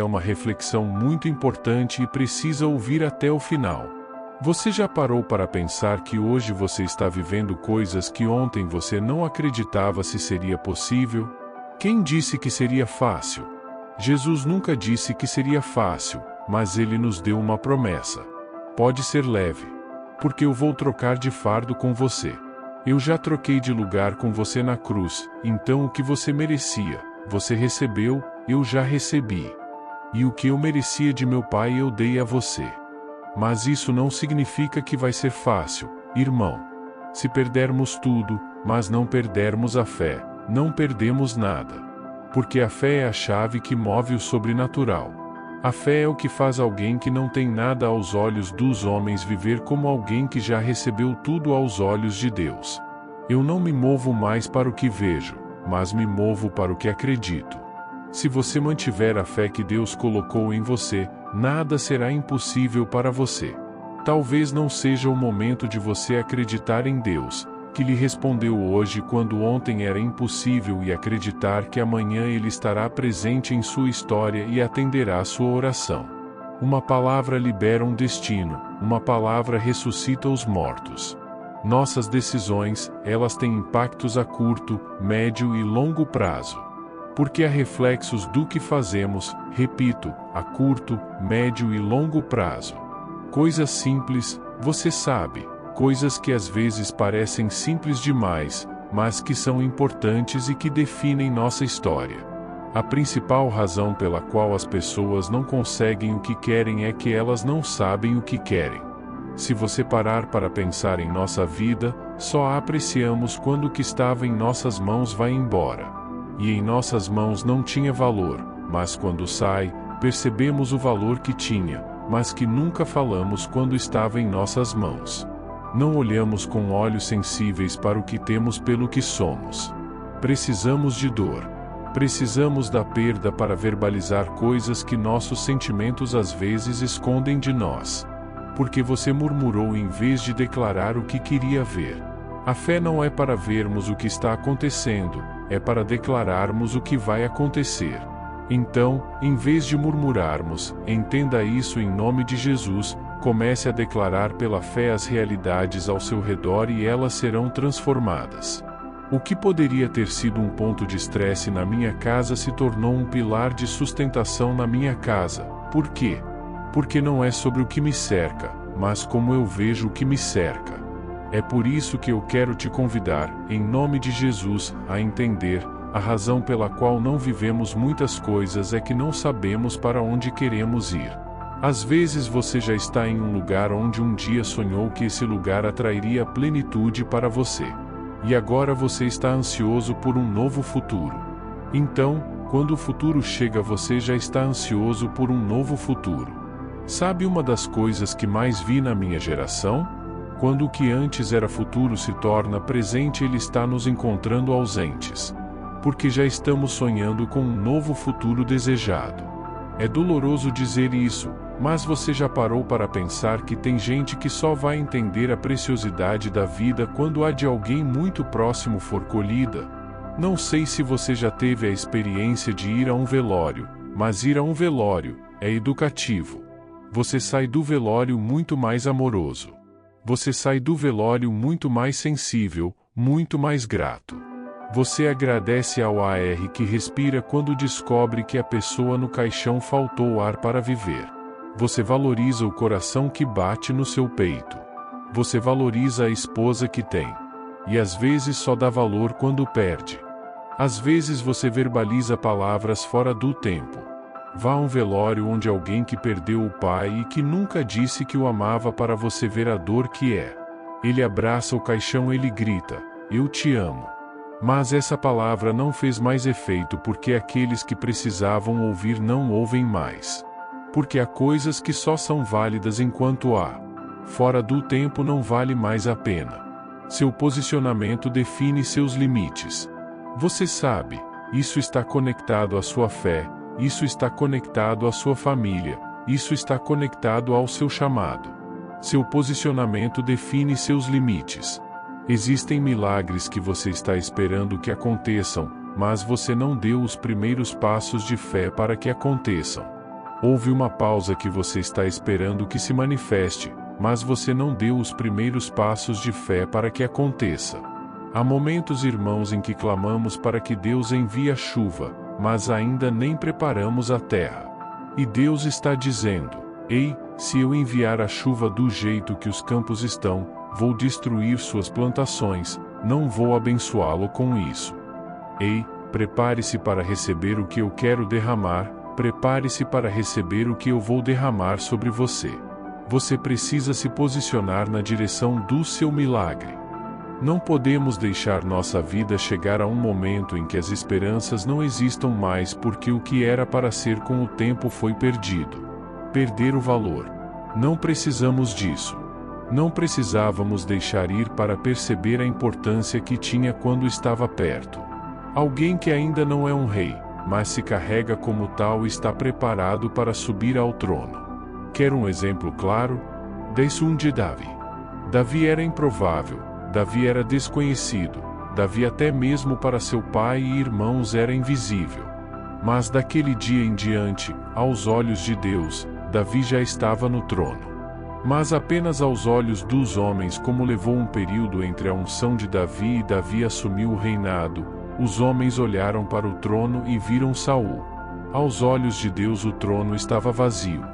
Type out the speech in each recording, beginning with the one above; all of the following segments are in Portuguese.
É uma reflexão muito importante e precisa ouvir até o final. Você já parou para pensar que hoje você está vivendo coisas que ontem você não acreditava se seria possível? Quem disse que seria fácil? Jesus nunca disse que seria fácil, mas ele nos deu uma promessa. Pode ser leve, porque eu vou trocar de fardo com você. Eu já troquei de lugar com você na cruz, então o que você merecia, você recebeu, eu já recebi. E o que eu merecia de meu Pai eu dei a você. Mas isso não significa que vai ser fácil, irmão. Se perdermos tudo, mas não perdermos a fé, não perdemos nada. Porque a fé é a chave que move o sobrenatural. A fé é o que faz alguém que não tem nada aos olhos dos homens viver como alguém que já recebeu tudo aos olhos de Deus. Eu não me movo mais para o que vejo, mas me movo para o que acredito. Se você mantiver a fé que Deus colocou em você, nada será impossível para você. Talvez não seja o momento de você acreditar em Deus, que lhe respondeu hoje quando ontem era impossível, e acreditar que amanhã Ele estará presente em sua história e atenderá sua oração. Uma palavra libera um destino, uma palavra ressuscita os mortos. Nossas decisões, elas têm impactos a curto, médio e longo prazo. Porque há reflexos do que fazemos, repito, a curto, médio e longo prazo. Coisas simples, você sabe. Coisas que às vezes parecem simples demais, mas que são importantes e que definem nossa história. A principal razão pela qual as pessoas não conseguem o que querem é que elas não sabem o que querem. Se você parar para pensar em nossa vida, só a apreciamos quando o que estava em nossas mãos vai embora. E em nossas mãos não tinha valor, mas quando sai, percebemos o valor que tinha, mas que nunca falamos quando estava em nossas mãos. Não olhamos com olhos sensíveis para o que temos pelo que somos. Precisamos de dor. Precisamos da perda para verbalizar coisas que nossos sentimentos às vezes escondem de nós. Porque você murmurou em vez de declarar o que queria ver. A fé não é para vermos o que está acontecendo, é para declararmos o que vai acontecer. Então, em vez de murmurarmos, entenda isso em nome de Jesus. Comece a declarar pela fé as realidades ao seu redor e elas serão transformadas. O que poderia ter sido um ponto de estresse na minha casa se tornou um pilar de sustentação na minha casa. Por quê? Porque não é sobre o que me cerca, mas como eu vejo o que me cerca. É por isso que eu quero te convidar, em nome de Jesus, a entender: a razão pela qual não vivemos muitas coisas é que não sabemos para onde queremos ir. Às vezes você já está em um lugar onde um dia sonhou que esse lugar atrairia plenitude para você. E agora você está ansioso por um novo futuro. Então, quando o futuro chega, você já está ansioso por um novo futuro. Sabe uma das coisas que mais vi na minha geração? Quando o que antes era futuro se torna presente, ele está nos encontrando ausentes. Porque já estamos sonhando com um novo futuro desejado. É doloroso dizer isso, mas você já parou para pensar que tem gente que só vai entender a preciosidade da vida quando a de alguém muito próximo for colhida? Não sei se você já teve a experiência de ir a um velório, mas ir a um velório é educativo. Você sai do velório muito mais amoroso. Você sai do velório muito mais sensível, muito mais grato. Você agradece ao ar que respira quando descobre que a pessoa no caixão faltou ar para viver. Você valoriza o coração que bate no seu peito. Você valoriza a esposa que tem. E às vezes só dá valor quando perde. Às vezes você verbaliza palavras fora do tempo. Vá a um velório onde alguém que perdeu o pai e que nunca disse que o amava para você ver a dor que é. Ele abraça o caixão, ele grita: "Eu te amo." Mas essa palavra não fez mais efeito porque aqueles que precisavam ouvir não ouvem mais. Porque há coisas que só são válidas enquanto há. Fora do tempo não vale mais a pena. Seu posicionamento define seus limites. Você sabe, isso está conectado à sua fé, isso está conectado à sua família, isso está conectado ao seu chamado. Seu posicionamento define seus limites. Existem milagres que você está esperando que aconteçam, mas você não deu os primeiros passos de fé para que aconteçam. Houve uma pausa que você está esperando que se manifeste, mas você não deu os primeiros passos de fé para que aconteça. Há momentos, irmãos, em que clamamos para que Deus envie a chuva, mas ainda nem preparamos a terra. E Deus está dizendo: ei, se eu enviar a chuva do jeito que os campos estão, vou destruir suas plantações, não vou abençoá-lo com isso. Ei, prepare-se para receber o que eu quero derramar, prepare-se para receber o que eu vou derramar sobre você. Você precisa se posicionar na direção do seu milagre. Não podemos deixar nossa vida chegar a um momento em que as esperanças não existam mais porque o que era para ser com o tempo foi perdido. Perder o valor. Não precisamos disso. Não precisávamos deixar ir para perceber a importância que tinha quando estava perto. Alguém que ainda não é um rei, mas se carrega como tal está preparado para subir ao trono. Quer um exemplo claro? Desum de Davi. Davi era improvável, Davi era desconhecido, Davi até mesmo para seu pai e irmãos era invisível. Mas daquele dia em diante, aos olhos de Deus, Davi já estava no trono. Mas apenas aos olhos dos homens, como levou um período entre a unção de Davi e Davi assumiu o reinado, os homens olharam para o trono e viram Saul. Aos olhos de Deus o trono estava vazio,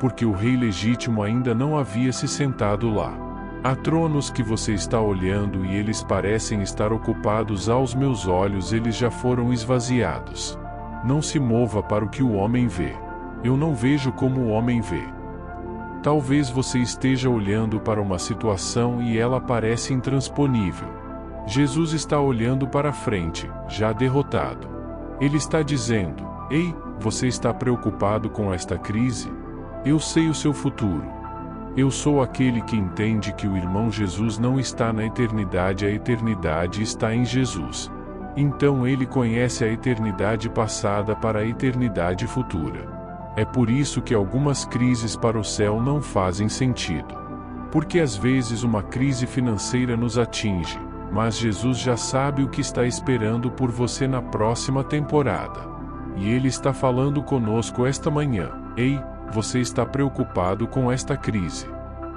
porque o rei legítimo ainda não havia se sentado lá. Há tronos que você está olhando e eles parecem estar ocupados aos meus olhos, eles já foram esvaziados. Não se mova para o que o homem vê. Eu não vejo como o homem vê. Talvez você esteja olhando para uma situação e ela parece intransponível. Jesus está olhando para frente, já derrotado. Ele está dizendo: ei, você está preocupado com esta crise? Eu sei o seu futuro. Eu sou aquele que entende que o irmão Jesus não está na eternidade, a eternidade está em Jesus. Então ele conhece a eternidade passada para a eternidade futura. É por isso que algumas crises para o céu não fazem sentido. Porque às vezes uma crise financeira nos atinge, mas Jesus já sabe o que está esperando por você na próxima temporada. E Ele está falando conosco esta manhã: ei, você está preocupado com esta crise.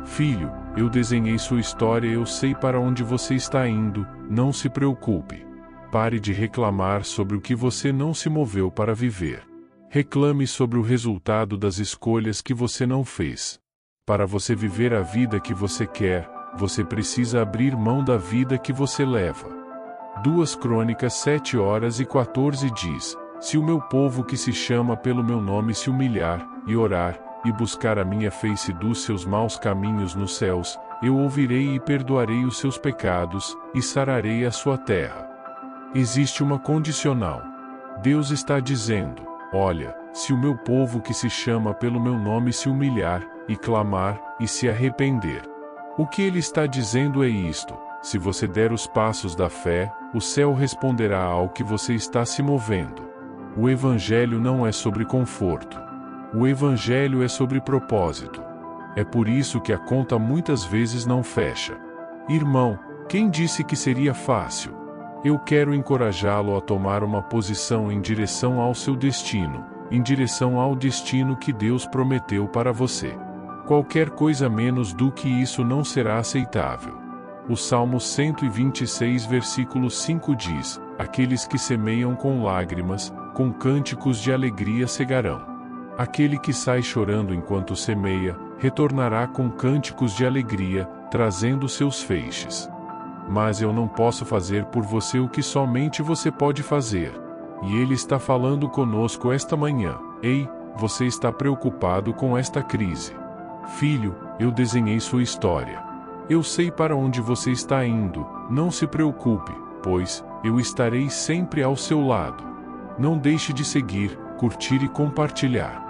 Filho, eu desenhei sua história, eu sei para onde você está indo, não se preocupe. Pare de reclamar sobre o que você não se moveu para viver. Reclame sobre o resultado das escolhas que você não fez. Para você viver a vida que você quer, você precisa abrir mão da vida que você leva. 2 Crônicas 7:14 diz: se o meu povo que se chama pelo meu nome se humilhar, e orar, e buscar a minha face dos seus maus caminhos nos céus, eu ouvirei e perdoarei os seus pecados, e sararei a sua terra. Existe uma condicional. Deus está dizendo: olha, se o meu povo que se chama pelo meu nome se humilhar, e clamar, e se arrepender. O que ele está dizendo é isto: se você der os passos da fé, o céu responderá ao que você está se movendo. O Evangelho não é sobre conforto. O Evangelho é sobre propósito. É por isso que a conta muitas vezes não fecha. Irmão, quem disse que seria fácil? Eu quero encorajá-lo a tomar uma posição em direção ao seu destino, em direção ao destino que Deus prometeu para você. Qualquer coisa menos do que isso não será aceitável. O Salmo 126, versículo 5 diz: aqueles que semeiam com lágrimas, com cânticos de alegria cegarão. Aquele que sai chorando enquanto semeia, retornará com cânticos de alegria, trazendo seus feixes. Mas eu não posso fazer por você o que somente você pode fazer. E Ele está falando conosco esta manhã: ei, você está preocupado com esta crise. Filho, eu desenhei sua história. Eu sei para onde você está indo, não se preocupe, pois eu estarei sempre ao seu lado. Não deixe de seguir, curtir e compartilhar.